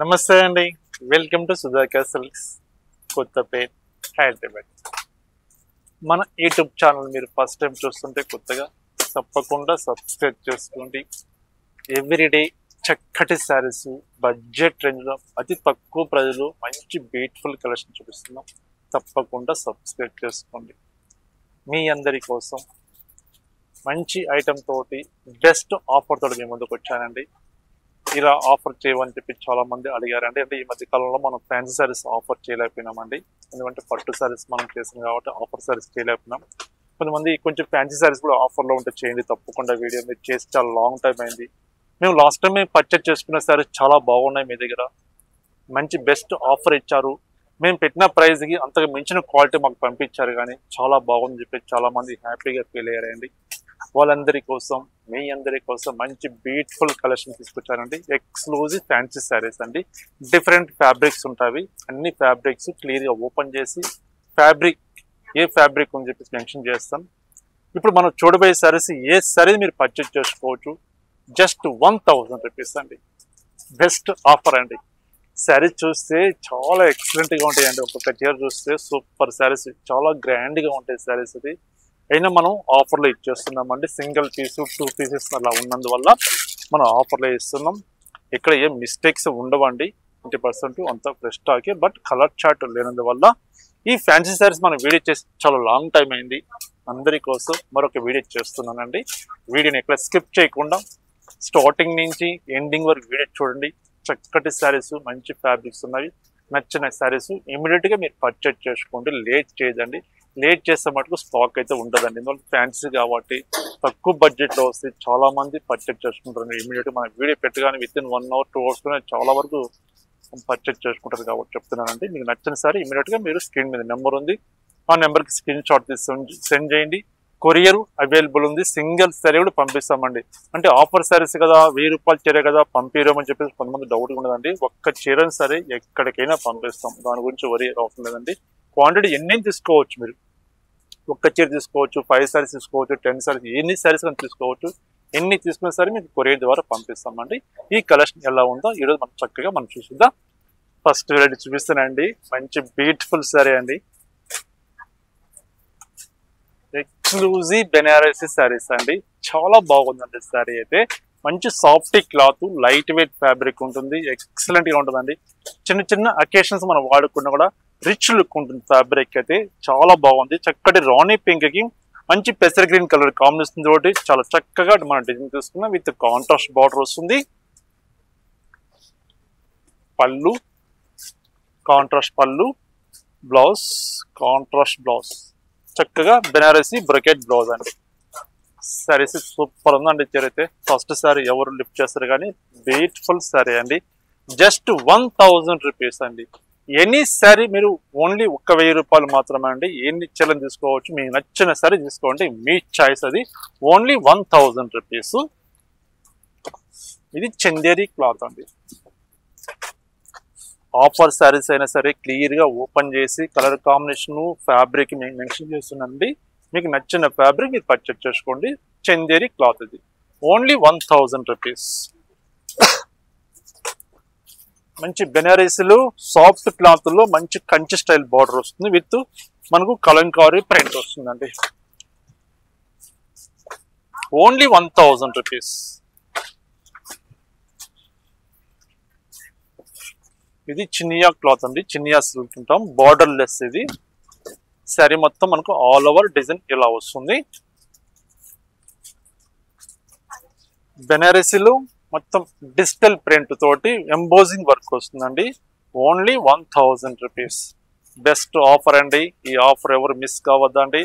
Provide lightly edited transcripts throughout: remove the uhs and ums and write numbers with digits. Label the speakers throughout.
Speaker 1: నమస్తే అండి. Welcome to Sudhakar silks, Kothapet, Hyderabad. మన యూట్యూబ్ ఛానల్ మీరు ఫస్ట్ టైం చూస్తుంటే కొత్తగా తప్పకుండా సబ్స్క్రైబ్ చేసుకోండి. ఎవ్రీడే చక్కటి శారీస్ బడ్జెట్ రేంజ్లో అతి తక్కువ ప్రైజ్లో మంచి బ్యూటిఫుల్ కలెక్షన్ చూపిస్తున్నాం. తప్పకుండా సబ్స్క్రైబ్ చేసుకోండి. మీ అందరి కోసం మంచి ఐటమ్ తోటి బెస్ట్ ఆఫర్ తోటి మీ ముందుకు వచ్చానండి. ఇలా ఆఫర్ చేయమని చెప్పి చాలా మంది అడిగారండి. అంటే ఈ మధ్య కాలంలో మనం ఫ్యాన్సీ శారీస్ ఆఫర్ చేయలేకపోయినామండి. ఎందుకంటే పట్టు శారీస్ మనం చేసాం కాబట్టి ఆఫర్ శారీస్ చేయలేకపోయినాం. కొంతమంది కొంచెం ఫ్యాన్సీ శారీస్ కూడా ఆఫర్లో ఉంటే చేయండి, తప్పకుండా వీడియో మీరు చేసి చాలా లాంగ్ టైం అయింది. మేము లాస్ట్ టైం పర్చేజ్ చేసుకున్న శారీస్ చాలా బాగున్నాయి. మీ దగ్గర మంచి బెస్ట్ ఆఫర్ ఇచ్చారు. మేము పెట్టిన ప్రైస్కి అంతకు మించిన క్వాలిటీ మాకు పంపించారు, కానీ చాలా బాగుందని చెప్పి చాలా మంది హ్యాపీగా ఫీల్ అయ్యారండి. వాళ్ళందరి కోసం, మీ అందరి కోసం మంచి బ్యూటిఫుల్ కలెక్షన్ తీసుకొచ్చారండి. ఎక్స్క్లూజివ్ ఫ్యాన్సీ శారీస్ అండి. డిఫరెంట్ ఫ్యాబ్రిక్స్ ఉంటాయి. అన్ని ఫ్యాబ్రిక్స్ క్లియర్గా ఓపెన్ చేసి ఫ్యాబ్రిక్ ఏ ఫ్యాబ్రిక్ అని చెప్పి మెన్షన్ చేస్తాం. ఇప్పుడు మనం చూడబోయే శారీస్ ఏ శారీ మీరు పర్చేజ్ చేసుకోవచ్చు. జస్ట్ 1000 రూపీస్ అండి. బెస్ట్ ఆఫర్ అండి. శారీస్ చూస్తే చాలా ఎక్సలెంట్గా ఉంటాయండి. ఒక్కొక్క చీర చూస్తే సూపర్ శారీస్, చాలా గ్రాండ్గా ఉంటాయి శారీస్. అది అయినా మనం ఆఫర్లో ఇచ్చేస్తున్నామండి. సింగిల్ పీస్ 2 పీసెస్ అలా ఉన్నందువల్ల మనం ఆఫర్లో ఇస్తున్నాం. ఇక్కడ ఏం మిస్టేక్స్ ఉండవండి. 20% అంతా ఫ్రెష్ స్టాకే. బట్ కలర్ చార్ట్ లేనందువల్ల ఈ ఫ్యాన్సీ శారీస్ మనం వీడియో చేసి చాలా లాంగ్ టైం అయింది. అందరి కోసం మరొక వీడియో చేస్తున్నానండి. వీడియోని ఎక్కడ స్కిప్ చేయకుండా స్టార్టింగ్ నుంచి ఎండింగ్ వరకు వీడియో చూడండి. చక్కటి శారీస్, మంచి ఫ్యాబ్రిక్స్ ఉన్నవి. నచ్చిన శారీస్ ఇమీడియట్గా మీరు పర్చేజ్ చేసుకోండి. లేట్ చేయదండి. లేట్ చేస్తే మటుకు స్టాక్ అయితే ఉండదండి. ఎందుకంటే ఫ్యాన్సీ కాబట్టి తక్కువ బడ్జెట్లో వస్తే చాలా మంది పర్చేజ్ చేసుకుంటారు. ఇమీడియట్గా మన వీడియో పెట్టగానే విత్ ఇన్ 1 అవర్ 2 అవర్స్లోనే చాలా వరకు పర్చేజ్ చేసుకుంటారు కాబట్టి చెప్తున్నానండి. మీకు నచ్చిన సారీ ఇమీడియట్గా మీరు స్క్రీన్ మీద నెంబర్ ఉంది, ఆ నెంబర్కి స్క్రీన్ షాట్ తీసి సెండ్ చేయండి. కొరియర్ అవైలబుల్ ఉంది. సింగిల్ శారీ కూడా పంపిస్తామండి. అంటే ఆఫర్ శారీస్ కదా, 1000 రూపాయల చీర కదా పంపిరమని చెప్పేసి కొంతమంది డౌట్ ఉండదండి. ఒక్క చీరని సరే ఎక్కడికైనా పంపిస్తాం. దాని గురించి వరి అవసరం లేదండి. క్వాంటిటీ ఎన్ని తీసుకోవచ్చు మీరు. ఒక్క చీర తీసుకోవచ్చు, 5 శారీస్ తీసుకోవచ్చు, 10 శారీస్, ఎన్ని శారీస్ కానీ తీసుకోవచ్చు. ఎన్ని తీసుకున్న సరే మీకు కొరియర్ ద్వారా పంపిస్తామండి. ఈ కలెక్షన్ ఎలా ఉందో ఈరోజు మనం చక్కగా మనం చూసిద్దాం. ఫస్ట్ వెరైటీ చూపిస్తానండి. మంచి బ్యూటిఫుల్ శారీ అండి. ఎక్స్క్లూజివ్ బెనారసీ శారీస్ అండి. చాలా బాగుందండి శారీ అయితే. మంచి soft cloth, light weight fabric ఉంటుంది. ఎక్సలెంట్ గా ఉంటుందండి. చిన్న చిన్న అకేషన్స్ మనం వాడుకున్నా కూడా రిచ్ లుక్ ఉంటుంది. ఫ్యాబ్రిక్ అయితే చాలా బాగుంది. చక్కటి రాణి పింక్ కి మంచి పెసర్ గ్రీన్ కలర్ కాంబినేషన్ తోటి చాలా చక్కగా మనం డిజైన్ తీసుకున్నాం. విత్ కాంట్రాస్ట్ బార్డర్ వస్తుంది. పళ్ళు కాంట్రాస్ట్ పళ్ళు, బ్లౌజ్ కాంట్రాస్ట్ బ్లౌజ్. చక్కగా బెనారసీ బ్రొకెట్ బ్లౌజ్ అండి. శారీస్ సూపర్ ఉందండి. అయితే ఫస్ట్ శారీ ఎవరు లిఫ్ట్ చేస్తారు కానీ బ్యూటిఫుల్ శారీ అండి. జస్ట్ 1000 రూపీస్ అండి. ఎనీ శారీ మీరు ఓన్లీ 1000 రూపాయలు మాత్రమే అండి. ఎన్ని చీరలు తీసుకోవచ్చు. మీకు నచ్చిన శారీ తీసుకోండి. మీ చాయిస్ అది. Only 1000 rupees. ఇది చందేరి క్లాత్ అండి. ఆఫర్ శారీస్ అయినా సరే క్లియర్గా ఓపెన్ చేసి కలర్ కాంబినేషన్ ఫ్యాబ్రిక్ మేము మెన్షన్ చేస్తున్నానండి. మీకు నచ్చిన ఫ్యాబ్రిక్ మీరు పర్చేజ్ చేసుకోండి. చందేరి క్లాత్ ఇది. Only 1000 rupees. మంచి బెనారసీలు సాఫ్ట్ క్లాత్లో మంచి కంచి స్టైల్ బార్డర్ వస్తుంది. విత్ మనకు కలంకారీ ప్రింట్ వస్తుందండి. Only 1000 rupees. ఇది చినియా క్లాత్ అండి. చినియా సిల్క్ ఉంటాం. బార్డర్ లెస్ ఇది. శారీ మొత్తం మనకు ఆల్ ఓవర్ డిజైన్ ఇలా వస్తుంది. బెనారసీలో మొత్తం డిజిటల్ ప్రింట్ తోటి ఎంబోజింగ్ వర్క్ వస్తుందండి. Only 1000 rupees. బెస్ట్ ఆఫర్ అండి. ఈ ఆఫర్ ఎవరు మిస్ కావద్దండి.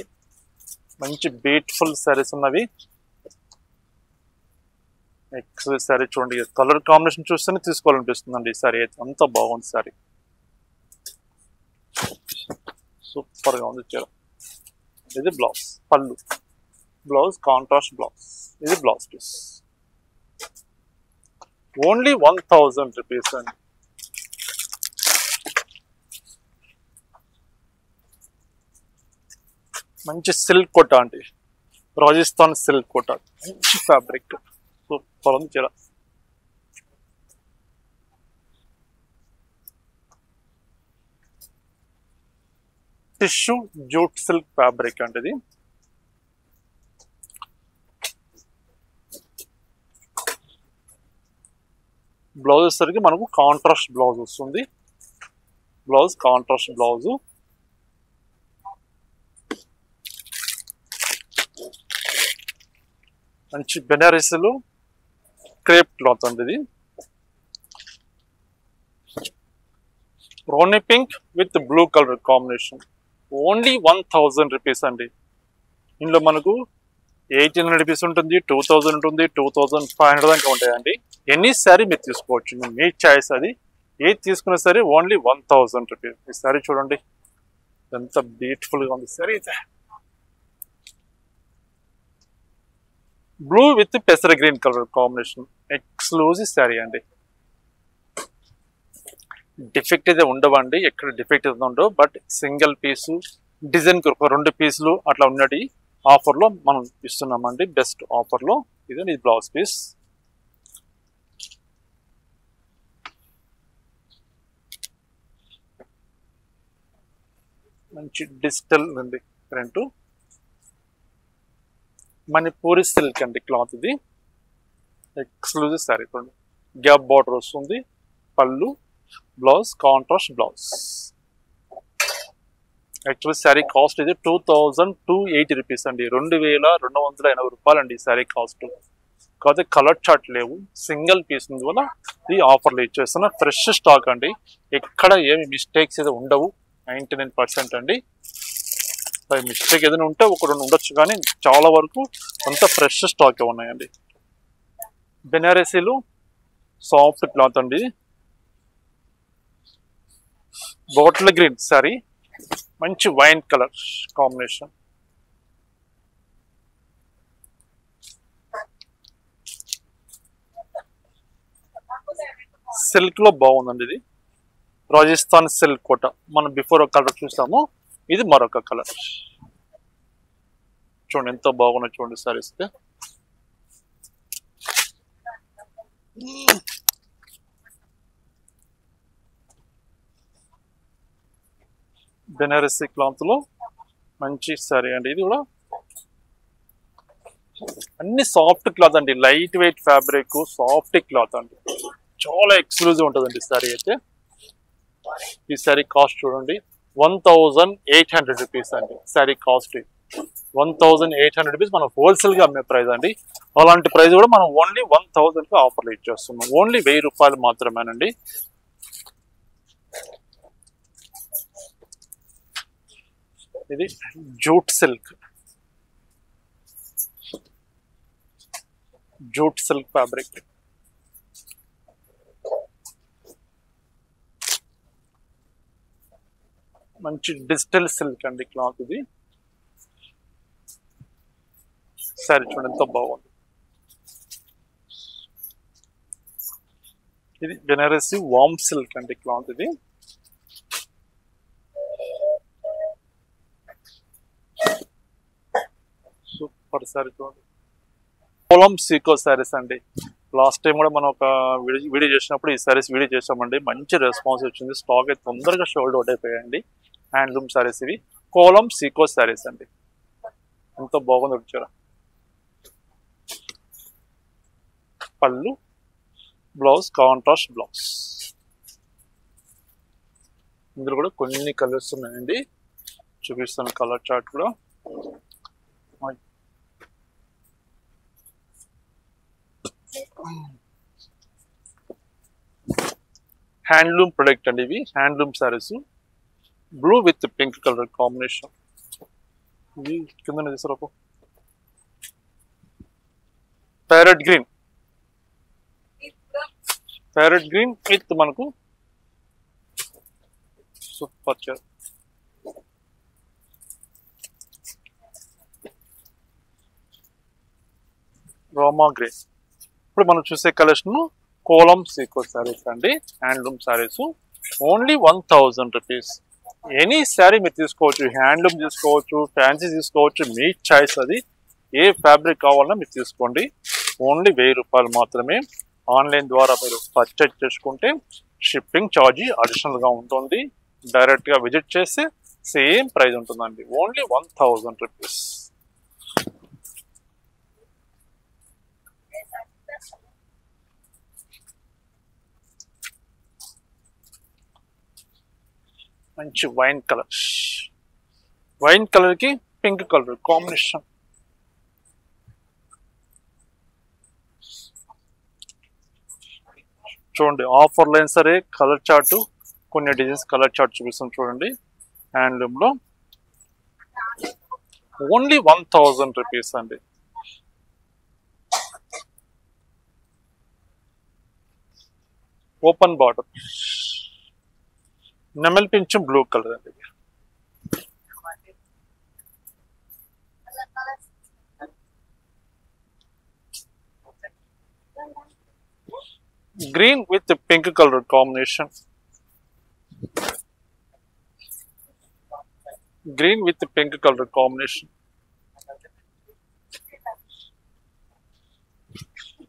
Speaker 1: మంచి బ్యూటిఫుల్ శారీస్ ఉన్నవి. ఎక్సలెంట్ శారీ చూడండి. కలర్ కాంబినేషన్ చూస్తేనే తీసుకోవాలనిపిస్తుందండి. ఈ శారీ అయితే అంత బాగుంది. శారీ సూపర్ గా ఉంది చీర. ఇది బ్లౌజ్, పళ్ళు, బ్లౌజ్ కాంట్రాస్ట్ బ్లౌజ్. ఇది బ్లౌజ్ పీస్. ఓన్లీ 1000 రూపీస్ అండి. మంచి సిల్క్ కోట అండి. రాజస్థాన్ సిల్క్ కోట. మంచి ఫ్యాబ్రిక్. సూపర్ ఉంది చీర. టిష్యూ జూట్ సిల్క్ ఫ్యాబ్రిక్ అంటే ఇది. బ్లౌజ్ వచ్చేసరికి మనకు కాంట్రాస్ట్ బ్లౌజ్ వస్తుంది. Blouse contrast blouse. మంచి బెనారస్లో క్రేప్ క్లాత్ అండి ఇది. Rani pink with blue colour combination. Only 1000 rupees అండి. ఇందులో మనకు 1800 రూపీస్ ఉంటుంది, 2000 ఉంటుంది, 2500 దాకా ఉంటాయండి. ఎనీ శారీ మీరు తీసుకోవచ్చు, మీ చాయిస్ అది. ఏది తీసుకున్నా సరే ఓన్లీ 1000 రూపీస్. ఈ శారీ చూడండి ఎంత బ్యూటిఫుల్గా ఉంది శారీ అయితే. బ్లూ విత్ పెసర green colour combination. Exclusive sari అండి. డిఫెక్ట్ అయితే ఉండవండి, ఎక్కడ డిఫెక్ట్ అయితే ఉండవు. బట్ సింగిల్ పీసు డిజైన్ ఒక 2 పీసులు అట్లా ఉన్నటి ఆఫర్లో మనం ఇస్తున్నామండి. బెస్ట్ ఆఫర్లో ఇది బ్లౌజ్ పీస్. మంచి డిజిటల్ అండి ప్రింట్. మణిపూరి సిల్క్ అండి క్లాత్ ఇది. ఎక్స్క్లూజివ్ శారీ. గ్యాప్ బార్డర్ వస్తుంది. పళ్ళు, blouse contrast blouse. Actually sari cost ఇది 2280 రూపీస్ అండి. 2280 రూపాయలు అండి ఈ శారీ కాస్ట్. కాకపోతే కలర్ చార్ట్ లేవు, సింగిల్ పీస్ ఉంది వల్ల ఈ ఆఫర్లు ఇచ్చేస్తున్నా. ఫ్రెష్ స్టాక్ అండి, ఎక్కడ ఏమి మిస్టేక్స్ అయితే ఉండవు. 99% అండి. మిస్టేక్ ఏదైనా ఉంటే ఒక 2 ఉండొచ్చు, కానీ చాలా వరకు అంత ఫ్రెష్ స్టాక్ ఉన్నాయండి. బెనారసీలు సాఫ్ట్ క్లాత్ అండి. బాటిల్ గ్రీన్ సారీ, మంచి వైన్ కలర్ కాంబినేషన్. సిల్క్ లో బాగుందండి ఇది. రాజస్థాన్ సిల్క్ కోట. మనం బిఫోర్ ఒక కలర్ చూసాము, ఇది మరొక కలర్. చూడండి ఎంత బాగున్నాయి చూడండి సారీస్. బెనారసీ క్లాత్ లో మంచి సారీ అండి. ఇది కూడా అన్ని సాఫ్ట్ క్లాత్ అండి, light weight fabric, soft cloth అండి. చాలా ఎక్స్క్లూజివ్ ఉంటుందండి ఈ సారీ అయితే. ఈ సారీ కాస్ట్ చూడండి 1800 రూపీస్ అండి. Sorry cost 1800 rupees. మనం హోల్సేల్ గా అమ్మే ప్రైస్ అండి. అలాంటి ప్రైస్ కూడా మనం ఓన్లీ 1000 కి ఆఫర్లు ఇచ్చేస్తున్నాం. ఓన్లీ 1000 రూపాయలు మాత్రమేనండి. ఇది jute silk. Jute silk fabric. మంచి డిజిటల్ సిల్క్ అండి క్లాత్ ఇది. సరే చూడండి ఎంత బాగుంది. ఇది బెనారసీ వామ్ సిల్క్ అండి క్లాత్ ఇది. సూపర్ సారీ చూడండి. కోలం సీకో శారీస్ అండి. లాస్ట్ టైం కూడా మనం ఒక వీడియో చేసినప్పుడు ఈ శారీస్ వీడియో చేసామండి. మంచి రెస్పాన్స్ వచ్చింది. స్టాక్ అయితే తొందరగా షోల్డ్ అవుట్ అయిపోయాయండి. హ్యాండ్లూమ్ శారీస్ ఇవి. కోలం సీకో శారీస్ అండి. ఎంతో బాగుంది వచ్చారా. పళ్ళు, బ్లౌజ్ కాంట్రాస్ట్ బ్లౌజ్. ఇందులో కూడా కొన్ని కలర్స్ ఉన్నాయండి, చూపిస్తాను కలర్ చార్ట్ కూడా. హ్యాండ్లూమ్ ప్రొడక్ట్ అండి ఇవి. Handloom saris. Blue with pink colour combination. ఇవి కింద తీసుకురాపు. Parrot green. Parrot green with మనకు సూపర్ చార్. రోమా గ్రే. ఇప్పుడు మనం చూసే కలెక్షన్ కోలం సీకో శారీస్ అండి. Handloom saris. Only 1000 rupees. Any sari మీరు తీసుకోవచ్చు. హ్యాండ్లూమ్ తీసుకోవచ్చు, ఫ్యాన్సీ తీసుకోవచ్చు, మీ చాయిస్ అది. ఏ ఫ్యాబ్రిక్ కావాలన్నా మీరు తీసుకోండి. ఓన్లీ 1000 రూపాయలు మాత్రమే. ఆన్లైన్ ద్వారా మీరు పర్చేజ్ చేసుకుంటే షిప్పింగ్ ఛార్జీ అడిషనల్గా ఉంటుంది. డైరెక్ట్గా విజిట్ చేసి సేమ్ ప్రైస్ ఉంటుందండి, ఓన్లీ 1000 రూపీస్. మంచి వైన్ కలర్ కి పింక్ కలర్ కాంబినేషన్. చూడండి ఆఫర్లో అయినా సరే కలర్ చార్ట్, కొన్ని డిజైన్స్ కలర్ చార్ట్ చూపిస్తాం చూడండి. హ్యాండ్లూమ్ లో ఓన్లీ 1000 రూపీస్ అండి. ఓపెన్ బార్డర్, నెమల్ పింఛం బ్లూ కలర్ అండి. Green with pink colour combination. Green with pink colour combination.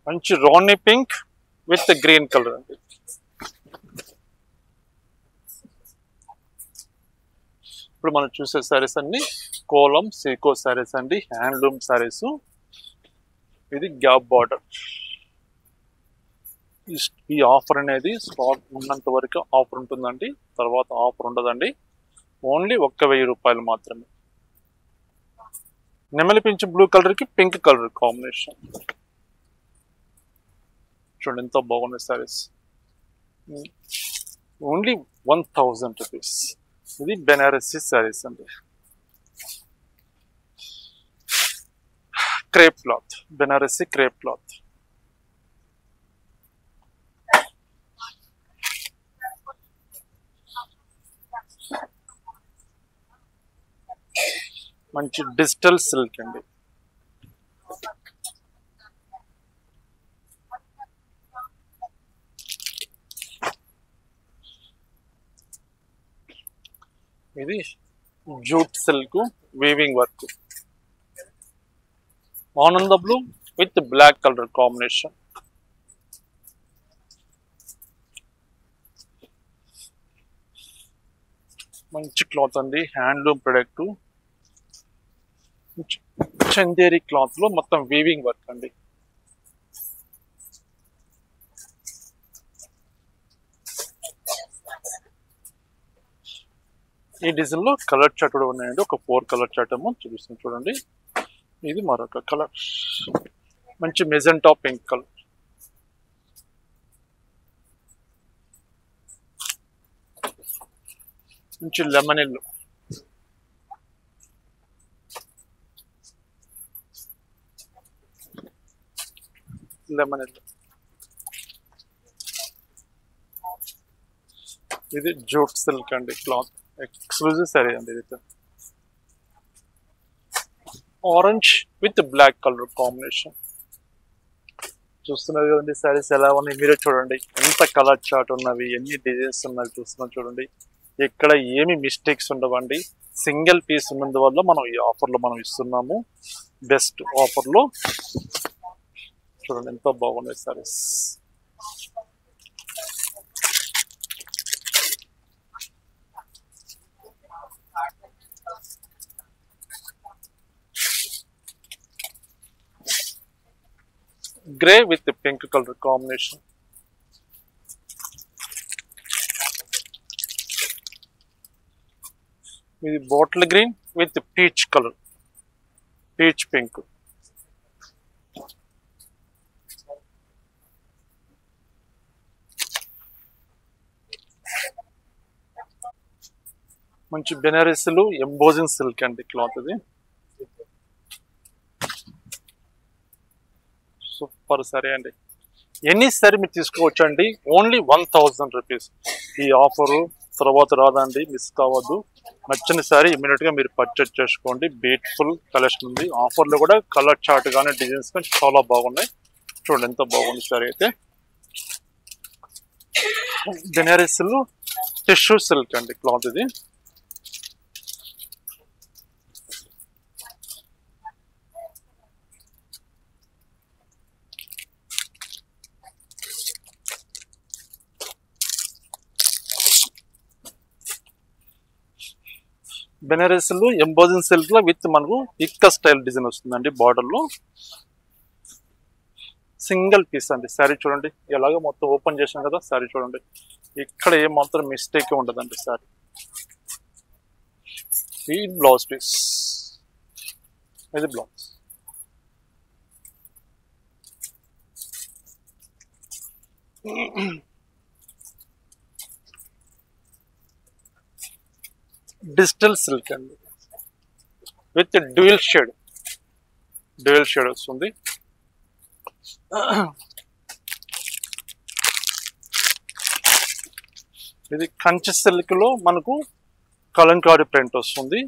Speaker 1: మంచి రాణి పింక్ విత్ గ్రీన్ కలర్ అండి. ఇప్పుడు మనం చూసే శారీస్ అన్ని కోలం సీకో శారీస్ అండి, హ్యాండ్లూమ్ శారీస్. ఇది గ్యాప్ బార్డర్. ఈ ఆఫర్ అనేది స్టాక్ ఉన్నంత వరకు ఆఫర్ ఉంటుందండి, తర్వాత ఆఫర్ ఉండదండి. ఓన్లీ 1000 రూపాయలు మాత్రమే. నెమలి పింఛం బ్లూ కలర్ కి పింక్ కలర్ కాంబినేషన్. చూడండి ఎంత బాగున్నాయి సారీస్. Only 1000 rupees. ఇది బెనారసీ సారీస్ అండి. Crepe cloth, Banarasi crepe cloth. మంచి డిజిటల్ సిల్క్ అండి. ఇది జూట్ సిల్క్ వీవింగ్ వర్క్. ఆనంద blue with black colour combination. మంచి క్లాత్ అండి, హ్యాండ్లూమ్ ప్రొడక్ట్. చందేరి క్లాత్ లో మొత్తం వీవింగ్ వర్క్ అండి. ఈ డిజైన్ లో కలర్ చార్ట్ కూడా ఉన్నాయండి. ఒక 4 కలర్ చార్ట్ ఏమో చూపిస్తుంది చూడండి. ఇది మరొక కలర్, మంచి మెజెంటా పింక్ కలర్. మంచి లెమన్ ఎల్లో. Lemon yellow. ఇది జూట్ సిల్క్ అండి క్లాత్, ఎక్స్క్లూజివ్ సారీ అండి. ఇది orange with black colour combination. చూస్తున్నారు కదండి సారీస్ ఎలా ఉన్నాయి, మీరే చూడండి ఎంత కలర్ చార్ట్ ఉన్నవి, ఎన్ని డిజైన్స్ ఉన్నవి చూస్తున్నారు చూడండి. ఎక్కడ ఏమి మిస్టేక్స్ ఉండవండి. సింగిల్ పీస్ ఉన్నందువల్ల మనం ఈ ఆఫర్లో మనం ఇస్తున్నాము, బెస్ట్ ఆఫర్లో. చూడండి ఎంత బాగున్నాయి saris. Grey with pink colour combination. ఇది bottle green with peach colour, peach pink. మంచి బెనారస్లు ఎంబోజింగ్ సిల్క్ అండి క్లాత్. ఇది సూపర్ సరే అండి. ఎనీ సరే మీరు తీసుకోవచ్చు అండి, ఓన్లీ 1000 రూపీస్. ఈ ఆఫరు తర్వాత రాదండి, మిస్ కావద్దు. నచ్చిన సారీ ఇమీడియట్ గా మీరు పర్చేజ్ చేసుకోండి. బ్యూటిఫుల్ కలెక్షన్ ఉంది. ఆఫర్లో కూడా కలర్ చార్ట్ కానీ డిజైన్స్ కానీ చాలా బాగున్నాయి. చూడండి ఎంత బాగుంది సారీ అయితే. బెనారస్లు టిష్యూ సిల్క్ అండి క్లాత్. ఇది బెనారస్ లో ఎంబోజింగ్ సిల్క్ లో విత్ మనకు ఇక్క స్టైల్ డిజైన్ వస్తుందండి. బార్డర్ లో సింగిల్ పీస్ అండి. శారీ చూడండి ఎలాగో మొత్తం ఓపెన్ చేసాం కదా. శారీ చూడండి ఇక్కడ ఏమాత్రం మిస్టేక్ ఉండదండి. శారీ ఈ బ్లౌజ్ పీస్, ఇది బ్లౌజ్. డిజిటల్ సిల్క్ అండి విత్ డ్యూయల్ షేడ్ వస్తుంది. ఇది కంచి సిల్క్ లో మనకు కలంకారీ ప్రింట్ వస్తుంది.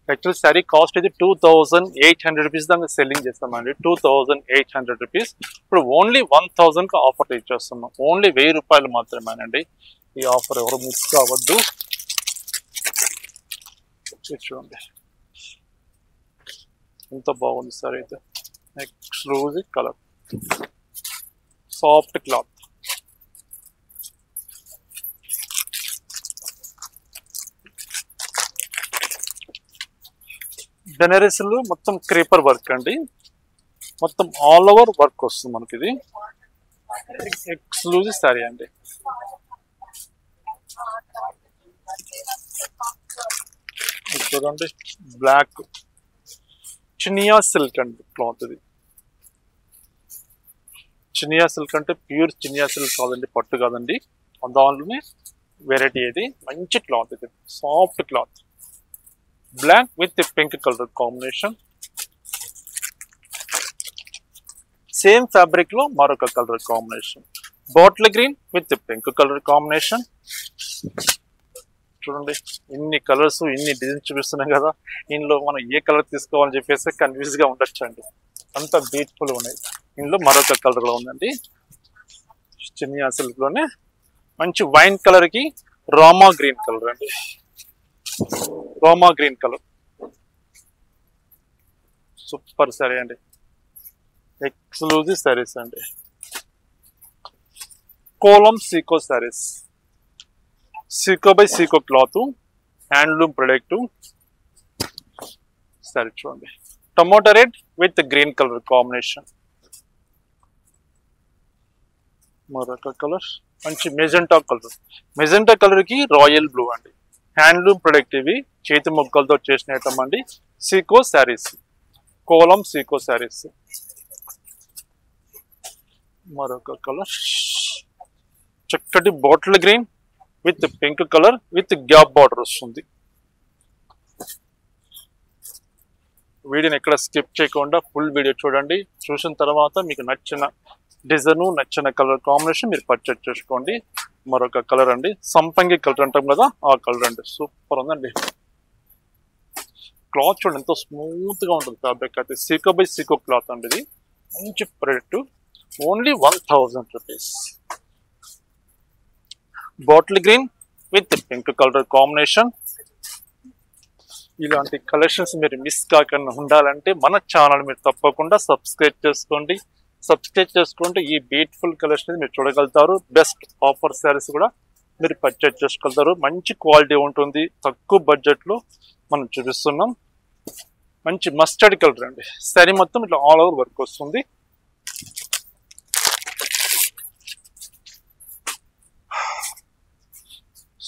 Speaker 1: యాక్చువల్ శారీ కాస్ట్ ఇది 2800 రూపీస్ దాన్ని సెల్లింగ్ చేస్తామండి. 2800 రూపీస్. ఇప్పుడు ఓన్లీ 1000 కి ఆఫర్ ఇచ్చేస్తున్నాం. ఓన్లీ 1000 రూపాయలు మాత్రమేనండి ఈ ఆఫర్. ఎవరు మిస్ కావద్దు. చూడండి ఎంత బాగుంది సార్. అయితే exclusive colour, soft cloth. Banaras లో మొత్తం క్రీపర్ వర్క్ అండి. మొత్తం ఆల్ ఓవర్ వర్క్ వస్తుంది మనకి. ఇది ఎక్స్క్లూజివ్ శారీ అండి. చూడండి బ్లాక్ చినియా సిల్క్ అండి క్లాత్. ఇది చినియా సిల్క్ అంటే ప్యూర్ చినియా సిల్క్ కాదండి, పట్టు కాదండి. దానిలోనే వెరైటీ. ఇది మంచి క్లాత్. ఇది soft cloth. Black with pink colour combination. Same fabric లో మరొక colour combination. Bottle green with pink colour combination. చూడండి ఇన్ని కలర్స్, ఇన్ని డిజైన్స్ చూపిస్తున్నాయి కదా. ఇందులో మనం ఏ కలర్ తీసుకోవాలని చెప్పేసి కన్ఫ్యూజ్ గా ఉండొచ్చు అండి. అంత బ్యూటిఫుల్ ఉన్నాయి. ఇందులో మరొక కలర్ లో ఉందండి. చినియా సిల్క్ లోనే మంచి వైన్ కలర్ కి రామా గ్రీన్ కలర్ అండి. Rama green colour super sari అండి. ఎక్స్క్లూజివ్ సారీస్ అండి. కోలం సీకో సారీస్. సీకో బై సీకో క్లాత్, హ్యాండ్లూమ్ ప్రొడక్ట్. సారీ చూడండి tomato red with green colour combination. మరొక కలర్ మంచి మెజెంటా కలర్. మెజెంటా కలర్ కి రాయల్ బ్లూ అండి. Handloom product. ఇవి చేతి మొక్కలతో చేసిన ఐటమ్ అండి. సీకో శారీస్, కోలం సీకో శారీస్. మరొక కలర్ చక్కటి bottle green with pink colour with gap border వస్తుంది. వీడియోని ఎక్కడ స్కిప్ చేయకుండా ఫుల్ వీడియో చూడండి. చూసిన తర్వాత మీకు నచ్చిన డిజైన్, నచ్చిన కలర్ కాంబినేషన్ మీరు పర్చేజ్ చేసుకోండి. మరొక కలర్ అండి సంపంగి కలర్ అంటాం కదా, ఆ కలర్ అండి. సూపర్ ఉందండి. క్లాత్ చూడండి ఎంతో స్మూత్ గా ఉంటుంది. ఫ్యాబ్రిక్ అయితే సీకో బై సీకో క్లాత్ అండి. ఇది మంచి product. Only 1000 rupees. Bottle green with pink colour combination. ఇలాంటి కలెక్షన్స్ మీరు మిస్ కాకుండా ఉండాలంటే మన ఛానల్ మీరు తప్పకుండా సబ్స్క్రైబ్ చేసుకోండి. సబ్స్క్రైబ్ చేసుకుంటే ఈ బ్యూటిఫుల్ కలెక్షన్ మీరు చూడగలుగుతారు. బెస్ట్ ఆఫర్ శారీస్ కూడా మీరు పర్చేజ్ చేసుకోగలుగుతారు. మంచి క్వాలిటీ ఉంటుంది. తక్కువ బడ్జెట్ లో మనం చూపిస్తున్నాం. మంచి మస్టర్డ్ కలర్ అండి. శారీ మొత్తం ఇట్లా ఆల్ ఓవర్ వర్క్ వస్తుంది.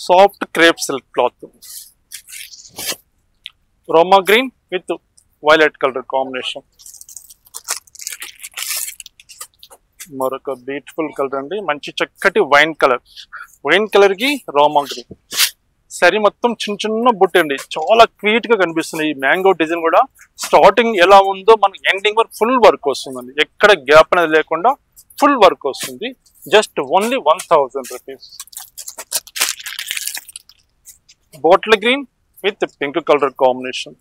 Speaker 1: Soft crepe silk cloth. Roma green with violet colour combination. మరొక బ్యూటిఫుల్ కలర్ అండి. మంచి చక్కటి వైన్ కలర్. వైన్ కలర్ కి రోమా గ్రీన్. సరీ మొత్తం చిన్న చిన్న బుట్ట అండి. చాలా క్యూట్ గా కనిపిస్తుంది. ఈ మ్యాంగో డిజైన్ కూడా స్టార్టింగ్ ఎలా ఉందో మనకి ఎండింగ్ వరకు ఫుల్ వర్క్ వస్తుందండి. ఎక్కడ గ్యాప్ అనేది లేకుండా ఫుల్ వర్క్ వస్తుంది. Just only 1000 rupees. Bottle green with pink colour combination.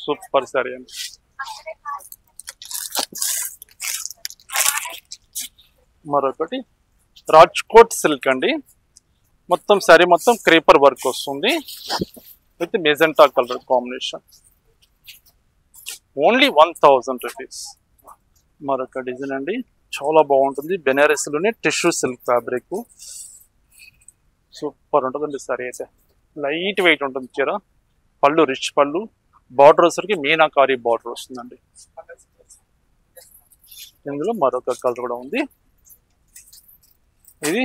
Speaker 1: Super sari అండి. మరొకటి రాజ్కోట్ సిల్క్ అండి. మొత్తం సారీ మొత్తం క్రీపర్ వర్క్ వస్తుంది with magenta colour combination. Only 1000 rupees. మరొక డిజైన్ అండి. చాలా బాగుంటుంది. బెనారస్ లోనే టిష్యూ సిల్క్ ఫ్యాబ్రిక్. సూపర్ ఉంటుందండి సారీ అయితే. లైట్ వెయిట్ ఉంటుంది చీర. పళ్ళు రిచ్ పళ్ళు, బార్డర్ వచ్చరికి మీనాకారి బార్డర్ వస్తుందండి. ఇందులో మరొక కలర్ కూడా ఉంది, ఇది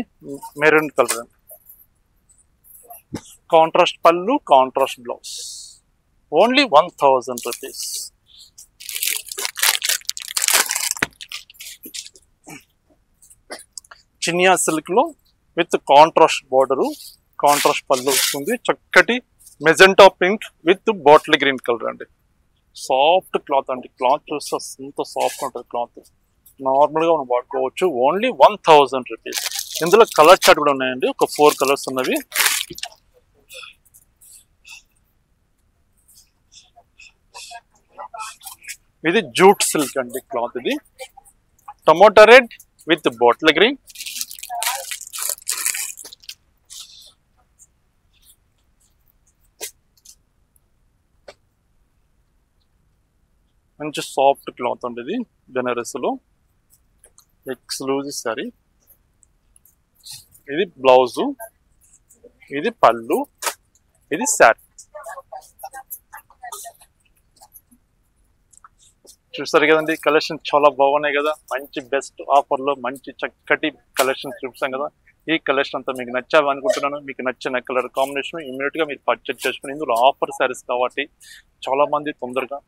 Speaker 1: మెరూన్ కలర్ అండి. కాంట్రాస్ట్ పళ్ళు, contrast blouse. Only 1000 rupees. Chiniya silk లో విత్ కాంట్రాస్ట్ బార్డరు, కాంట్రాస్ట్ పళ్ళు వస్తుంది. చక్కటి magenta pink with bottle green colour అండి. సాఫ్ట్ క్లాత్ అండి. క్లాత్ చూస్తే ఎంత సాఫ్ట్ ఉంటుంది క్లాత్. నార్మల్గా మనం వాడుకోవచ్చు. Only 1000 rupees. ఇందులో కలర్ చార్ట్ కూడా ఉన్నాయండి, ఒక 4 కలర్స్ ఉన్నవి. ఇది జూట్ సిల్క్ అండి క్లాత్. ఇది tomato red with bottle green. మంచి సాఫ్ట్ క్లాత్ అండి ఇది. బెనారస్ లో ఎక్స్క్లూజివ్ సారీ. ఇది బ్లౌజు, ఇది పళ్ళు, ఇది శారీ. చూస్తారు కదండి, కలెక్షన్ చాలా బాగున్నాయి కదా. మంచి బెస్ట్ ఆఫర్లో మంచి చక్కటి కలెక్షన్ చూపిస్తాం కదా. ఈ కలెక్షన్ అంతా మీకు నచ్చాలి అనుకుంటున్నాను. మీకు నచ్చిన కలర్ కాంబినేషన్ ఇమీడియట్గా మీరు పర్చేజ్ చేసుకుని, ఇందులో ఆఫర్ శారీస్ కాబట్టి చాలా మంది తొందరగా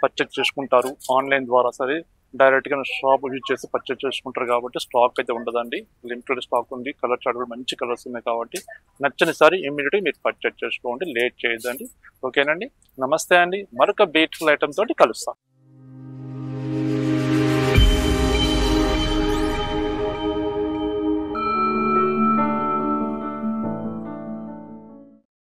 Speaker 1: పర్చేజ్ చేసుకుంటారు ఆన్లైన్ ద్వారా. సరే డైరెక్ట్గా షాప్ యూజ్ చేసి పర్చేజ్ చేసుకుంటారు కాబట్టి స్టాక్ అయితే ఉండదండి, లిమిటెడ్ స్టాక్ ఉంది. కలర్ చార్ట్ కూడా మంచి కలర్స్ ఉన్నాయి కాబట్టి నచ్చని సారీ ఇమీడియట్గా మీరు పర్చేజ్ చేసుకోండి, లేట్ చేయొద్దండి. ఓకేనండి, నమస్తే అండి. మరొక బ్యూటిఫుల్ ఐటమ్ తోటి కలుస్తాం.